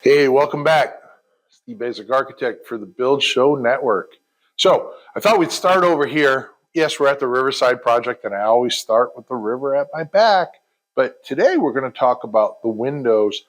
Hey, welcome back. Steve Basic Architect for the Build Show Network. So I thought we'd start over here. Yes, we're at the Riverside project, and I always start with the river at my back. But today we're going to talk about the windows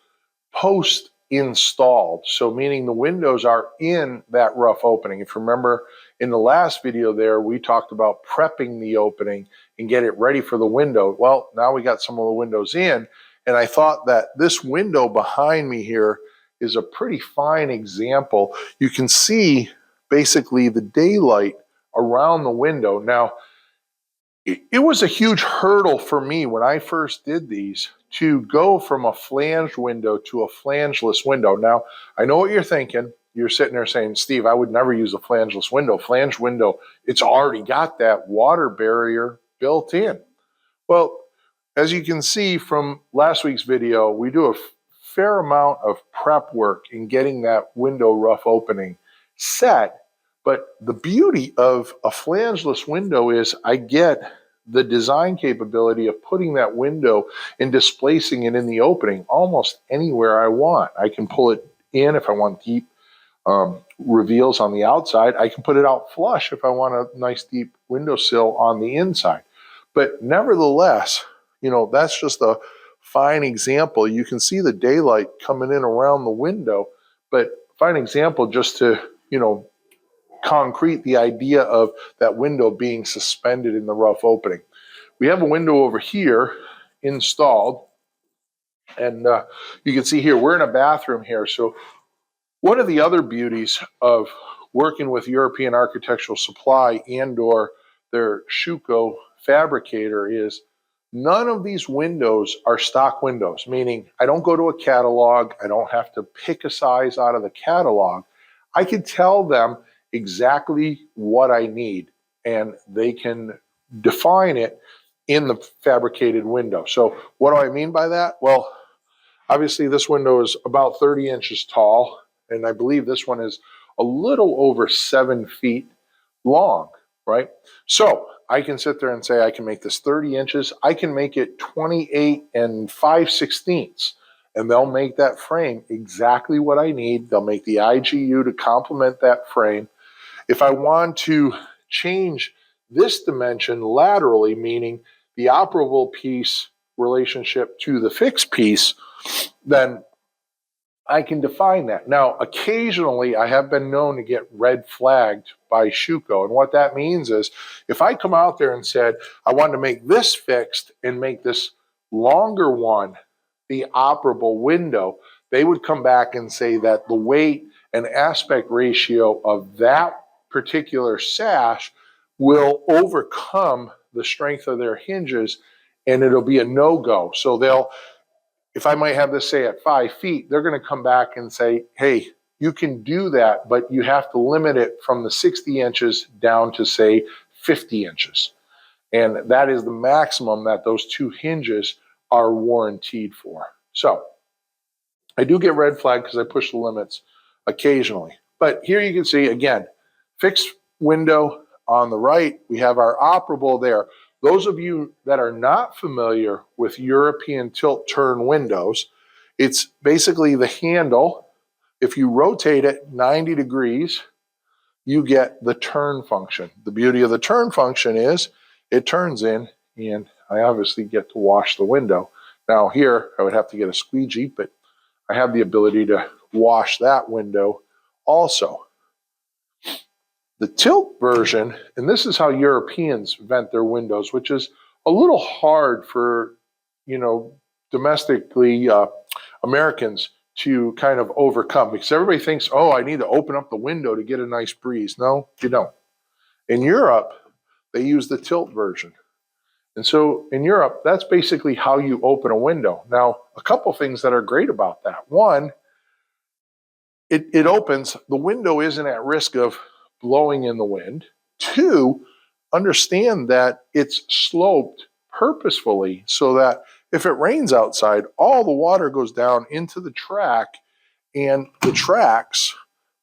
post installed. So meaning the windows are in that rough opening. If you remember in the last video there, we talked about prepping the opening and get it ready for the window. Well, now we got some of the windows in, and I thought that this window behind me here is a pretty fine example. You can see basically the daylight around the window. Now, it was a huge hurdle for me when I first did these to go from a flanged window to a flangeless window. Now, I know what you're thinking. You're sitting there saying, Steve, I would never use a flangeless window. Flanged window, it's already got that water barrier built in. Well, as you can see from last week's video, we do a fair amount of prep work in getting that window rough opening set. But the beauty of a flangeless window is I get the design capability of putting that window and displacing it in the opening almost anywhere I want. I can pull it in if I want deep reveals on the outside. I can put it out flush if I want a nice deep windowsill on the inside. But nevertheless, that's just a fine example. You can see the daylight coming in around the window, but fine example just to, concrete the idea of that window being suspended in the rough opening. We have a window over here installed, and you can see here, we're in a bathroom here. So one of the other beauties of working with European Architectural Supply and or their Schuco fabricator is none of these windows are stock windows, meaning I don't go to a catalog. I don't have to pick a size out of the catalog. I can tell them exactly what I need, and they can define it in the fabricated window. So what do I mean by that? Well, obviously this window is about 30 inches tall, and I believe this one is a little over 7 feet long, right? So I can sit there and say I can make this 30 inches. I can make it 28 and 5/16, and they'll make that frame exactly what I need. They'll make the IGU to complement that frame. If I want to change this dimension laterally, meaning the operable piece relationship to the fixed piece, then I can define that. Now, occasionally I have been known to get red flagged by Schuco. And what that means is if I come out there and said, I want to make this fixed and make this longer one the operable window, they would come back and say that the weight and aspect ratio of that particular sash will overcome the strength of their hinges, and it'll be a no-go. So if I might have this say at 5 feet, they're going to come back and say, hey, you can do that, but you have to limit it from the 60 inches down to, say, 50 inches. And that is the maximum that those two hinges are warranted for. So I do get red flag because I push the limits occasionally. But here you can see, again, fixed window on the right. We have our operable there. Those of you that are not familiar with European tilt turn windows, it's basically the handle. If you rotate it 90 degrees, you get the turn function. The beauty of the turn function is it turns in, and I obviously get to wash the window. Now here, I would have to get a squeegee, but I have the ability to wash that window also. The tilt version, and this is how Europeans vent their windows, which is a little hard for, domestically Americans to kind of overcome, because everybody thinks, oh, I need to open up the window to get a nice breeze. No, you don't. In Europe, they use the tilt version. And so in Europe, that's basically how you open a window. Now, a couple things that are great about that. One, it opens, the window isn't at risk of blowing in the wind. Two, understand that it's sloped purposefully so that if it rains outside, all the water goes down into the track, and the tracks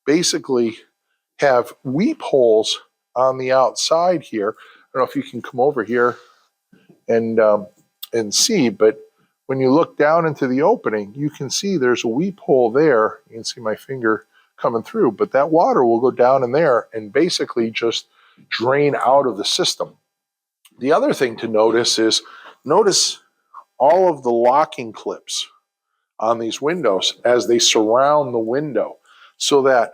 basically have weep holes on the outside here. I don't know if you can come over here and see, but when you look down into the opening, you can see there's a weep hole there. You can see my finger coming through, but that water will go down in there and basically just drain out of the system. The other thing to notice is, notice all of the locking clips on these windows as they surround the window, so that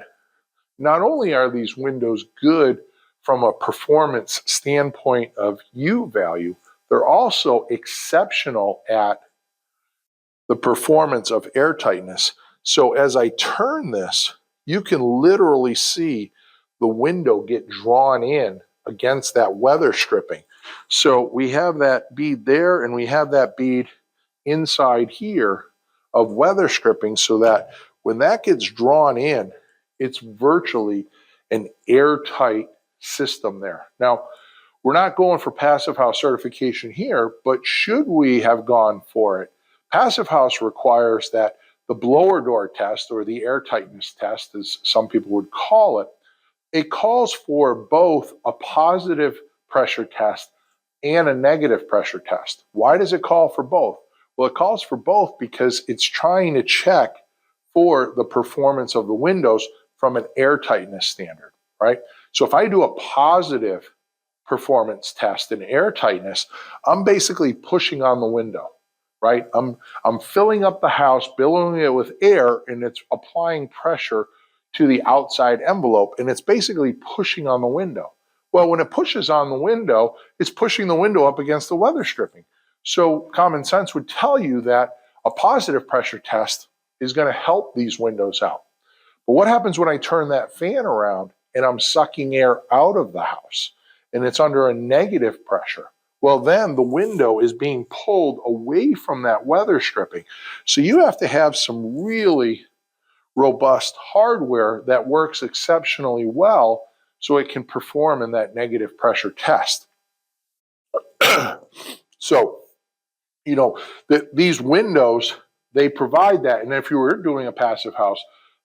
not only are these windows good from a performance standpoint of U value, they're also exceptional at the performance of airtightness. So as I turn this, you can literally see the window get drawn in against that weather stripping. So we have that bead there, and we have that bead inside here of weather stripping, so that when that gets drawn in, it's virtually an airtight system there. Now, we're not going for Passive House certification here, but should we have gone for it, Passive House requires that the blower door test, or the airtightness test, as some people would call it, it calls for both a positive pressure test and a negative pressure test. Why does it call for both? Well, it calls for both because it's trying to check for the performance of the windows from an airtightness standard, right? So if I do a positive performance test in airtightness, I'm basically pushing on the window, right? I'm filling up the house, billowing it with air, and it's applying pressure to the outside envelope, and it's basically pushing on the window. Well, when it pushes on the window, it's pushing the window up against the weather stripping. So common sense would tell you that a positive pressure test is going to help these windows out. But what happens when I turn that fan around and I'm sucking air out of the house and it's under a negative pressure? Well, then the window is being pulled away from that weather stripping. So you have to have some really robust hardware that works exceptionally well so it can perform in that negative pressure test. So, these windows, they provide that. And if you were doing a passive house,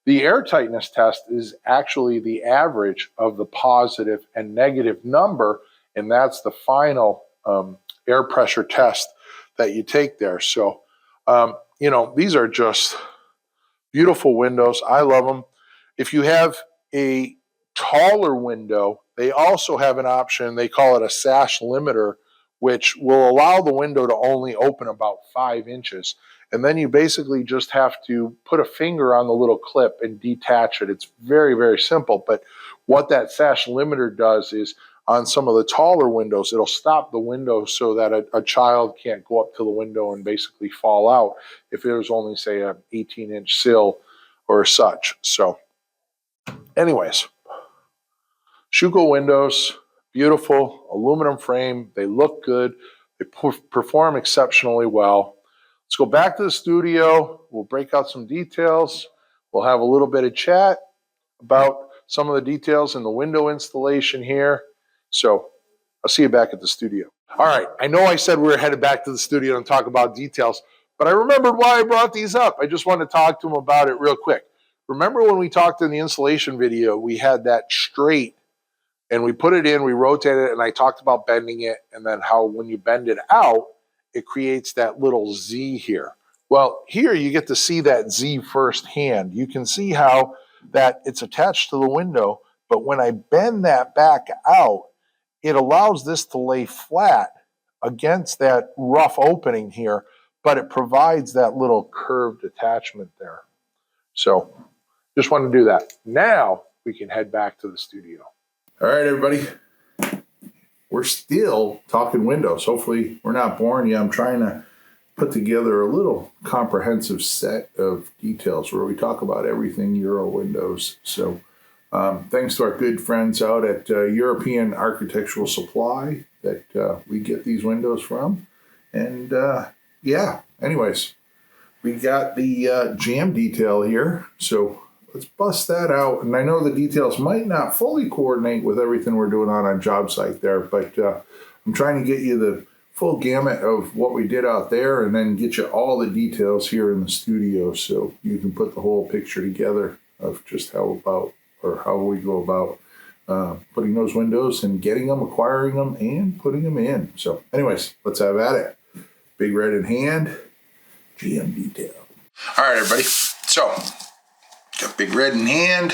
the airtightness test is actually the average of the positive and negative number, and that's the final air pressure test that you take there. So, these are just beautiful windows. I love them. If you have a taller window, they also have an option. They call it a sash limiter, which will allow the window to only open about 5 inches. And then you basically just have to put a finger on the little clip and detach it. It's very, very simple. But what that sash limiter does is, on some of the taller windows, it'll stop the window so that a child can't go up to the window and basically fall out if there's only, say, an 18-inch sill or such. So anyways, Schuco windows, beautiful aluminum frame. They look good. They perform exceptionally well. Let's go back to the studio. We'll break out some details. We'll have a little bit of chat about some of the details in the window installation here. So I'll see you back at the studio. All right, I know I said we were headed back to the studio and talk about details, but I remembered why I brought these up. I just wanted to talk to them about it real quick. Remember when we talked in the installation video, we had that straight and we put it in, we rotated it, and I talked about bending it, and then how when you bend it out, it creates that little Z here. Well, here you get to see that Z firsthand. You can see how that it's attached to the window, but when I bend that back out, it allows this to lay flat against that rough opening here, but it provides that little curved attachment there. So just want to do that. Now we can head back to the studio. All right, everybody. We're still talking windows. Hopefully we're not boring you. I'm trying to put together a little comprehensive set of details where we talk about everything Euro windows. So thanks to our good friends out at European Architectural Supply that we get these windows from. And anyways, we got the jam detail here. So let's bust that out. And I know the details might not fully coordinate with everything we're doing on our job site there, but I'm trying to get you the full gamut of what we did out there and then get you all the details here in the studio so you can put the whole picture together of just how we go about putting those windows and getting them, acquiring them, and putting them in. So anyways, let's have at it. Big Red in hand. GM detail. All right, everybody. So, got Big Red in hand.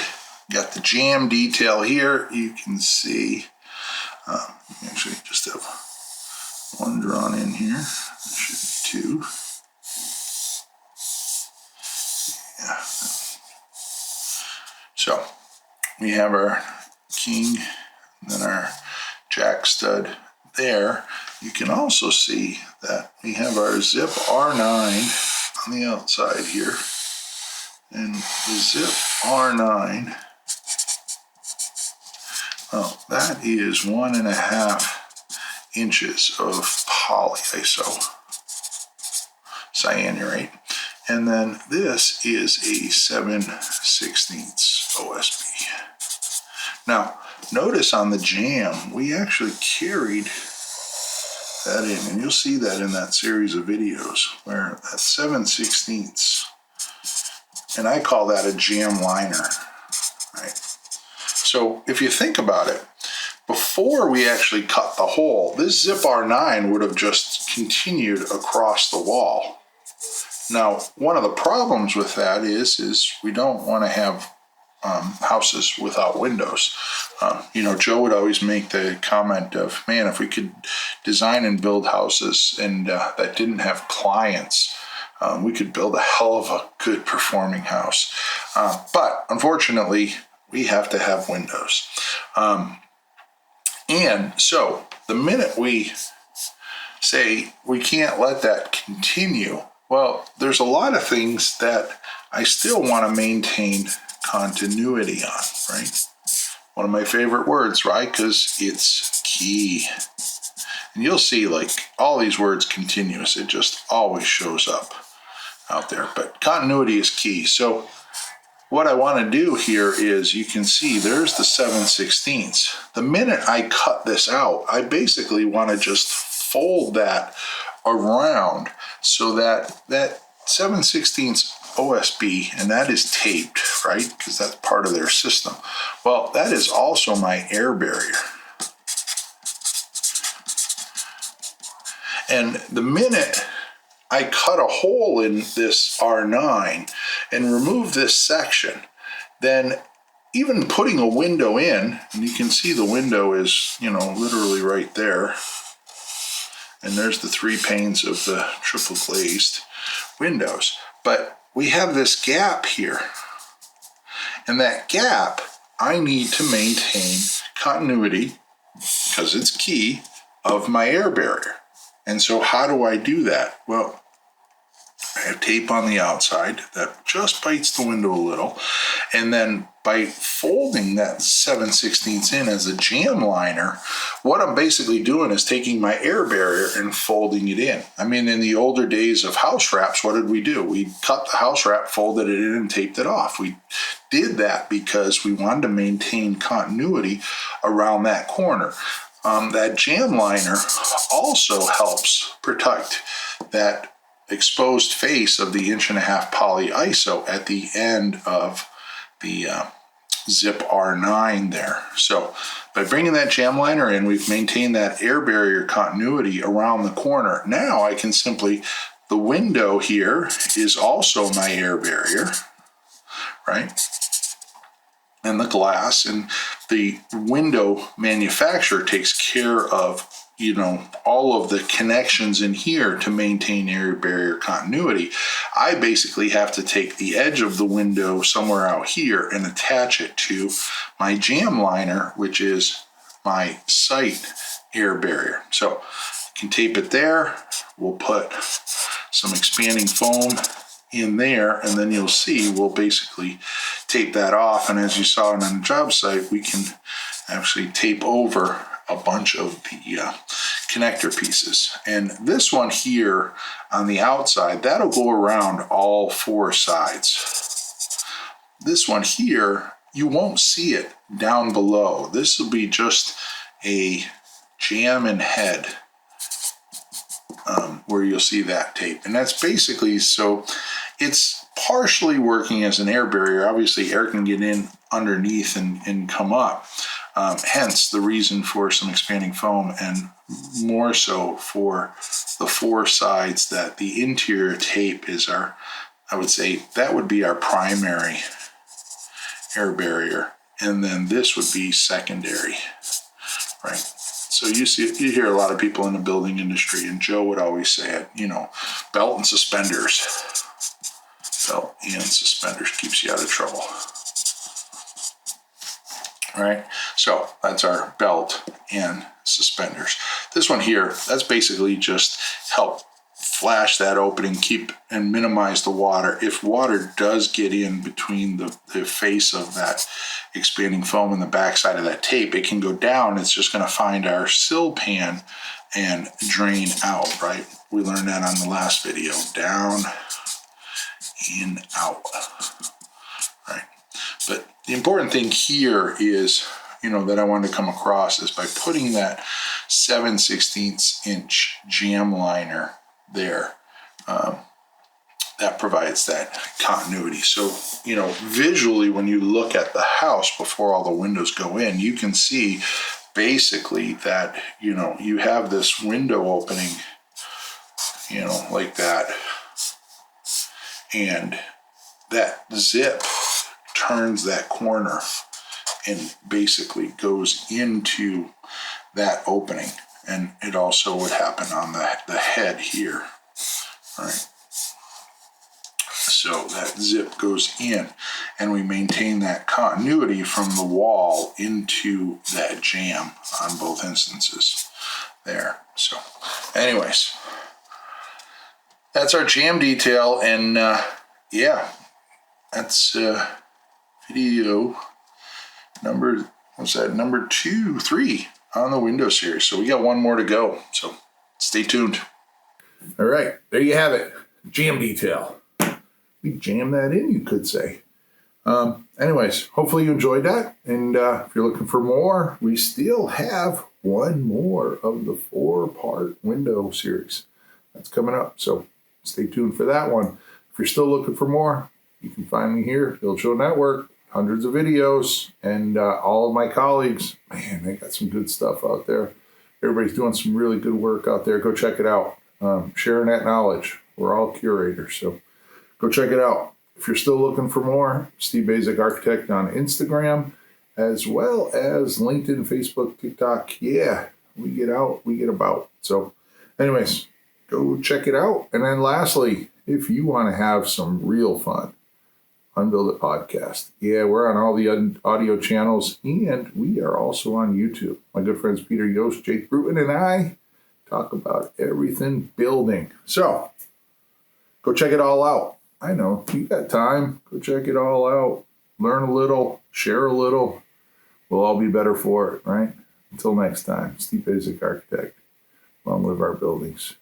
Got the jam detail here. You can see, actually just have one drawn in here. There should be two. Yeah. So, we have our king, and then our jack stud there. You can also see that we have our zip R9 on the outside here. And the zip R9, well, that is 1.5 inches of poly iso cyanurate. And then this is a 7/16 OSB. Now, notice on the jam, we actually carried that in, and you'll see that in that series of videos where that 7/16, and I call that a jam liner, right? So if you think about it, before we actually cut the hole, this zip R9 would have just continued across the wall. Now, one of the problems with that is we don't want to have houses without windows. Joe would always make the comment of, man, if we could design and build houses and that didn't have clients, we could build a hell of a good performing house. But unfortunately, we have to have windows. And so the minute we say we can't let that continue, well, there's a lot of things that I still want to maintain continuity on, right? One of my favorite words, right? Because it's key. And you'll see, like, all these words continuous. It just always shows up out there. But continuity is key. So what I want to do here is, you can see there's the 7/16. The minute I cut this out, I basically want to just fold that around so that that 7/16 OSB, and that is taped, right? Because that's part of their system. Well, that is also my air barrier. And the minute I cut a hole in this R9 and remove this section, then even putting a window in, and you can see the window is, literally right there. And there's the 3 panes of the triple glazed windows. But we have this gap here. And that gap, I need to maintain continuity, because it's key, of my air barrier. And so how do I do that? Well, I have tape on the outside that just bites the window a little. And then by folding that 7/16 in as a jam liner, what I'm basically doing is taking my air barrier and folding it in. I mean, in the older days of house wraps, what did we do? We cut the house wrap, folded it in, and taped it off. We did that because we wanted to maintain continuity around that corner. That jam liner also helps protect that exposed face of the 1.5 poly iso at the end of the zip R9 there. So by bringing that jam liner in, we've maintained that air barrier continuity around the corner. Now I can simply, the window here is also my air barrier, right? And the glass, and the window manufacturer takes care of, all of the connections in here to maintain air barrier continuity. I basically have to take the edge of the window somewhere out here and attach it to my jam liner, which is my site air barrier. So I can tape it there. We'll put some expanding foam in there, and then you'll see we'll basically tape that off. And as you saw on the job site, we can actually tape over a bunch of the connector pieces. And this one here on the outside, that'll go around all 4 sides. This one here, you won't see it down below. This will be just a jam and head where you'll see that tape. And that's basically, so it's partially working as an air barrier. Obviously air can get in underneath and come up. Hence the reason for some expanding foam, and more so for the four sides that the interior tape is I would say that would be our primary air barrier. And then this would be secondary, right? So you hear a lot of people in the building industry, and Joe would always say it, belt and suspenders. Belt and suspenders keeps you out of trouble. All right, so that's our belt and suspenders. This one here, that's basically just help flash that opening, keep and minimize the water. If water does get in between the face of that expanding foam and the backside of that tape, it can go down. It's just going to find our sill pan and drain out, right? We learned that on the last video. Down, in, out, right? But the important thing here is, that I wanted to come across is by putting that 7/16 inch jam liner there, that provides that continuity. So, visually, when you look at the house before all the windows go in, you can see basically that, you have this window opening, like that. And that zip turns that corner and basically goes into that opening. And it also would happen on the head here, right? So that zip goes in, and we maintain that continuity from the wall into that jam on both instances there. So anyways, that's our jam detail, and that's video number 3 on the window series. So we got one more to go, so stay tuned. All right, there you have it, jam detail. We jammed that in, you could say. Anyways, hopefully you enjoyed that, and if you're looking for more, we still have one more of the 4-part window series that's coming up, so stay tuned for that one. If you're still looking for more, you can find me here, Build Show Network, hundreds of videos, and all of my colleagues, man, they got some good stuff out there. Everybody's doing some really good work out there. Go check it out. Sharing that knowledge. We're all curators, so go check it out. If you're still looking for more, Steve Basic Architect on Instagram, as well as LinkedIn, Facebook, TikTok. Yeah, we get out, we get about. So anyways, go check it out. And then lastly, if you want to have some real fun, Unbuild It Podcast. Yeah, we're on all the audio channels, and we are also on YouTube. My good friends Peter Yost, Jake Bruton, and I talk about everything building. So go check it all out. I know, you got time. Go check it all out. Learn a little, share a little. We'll all be better for it, right? Until next time, Steve Basic Architect. Long live our buildings.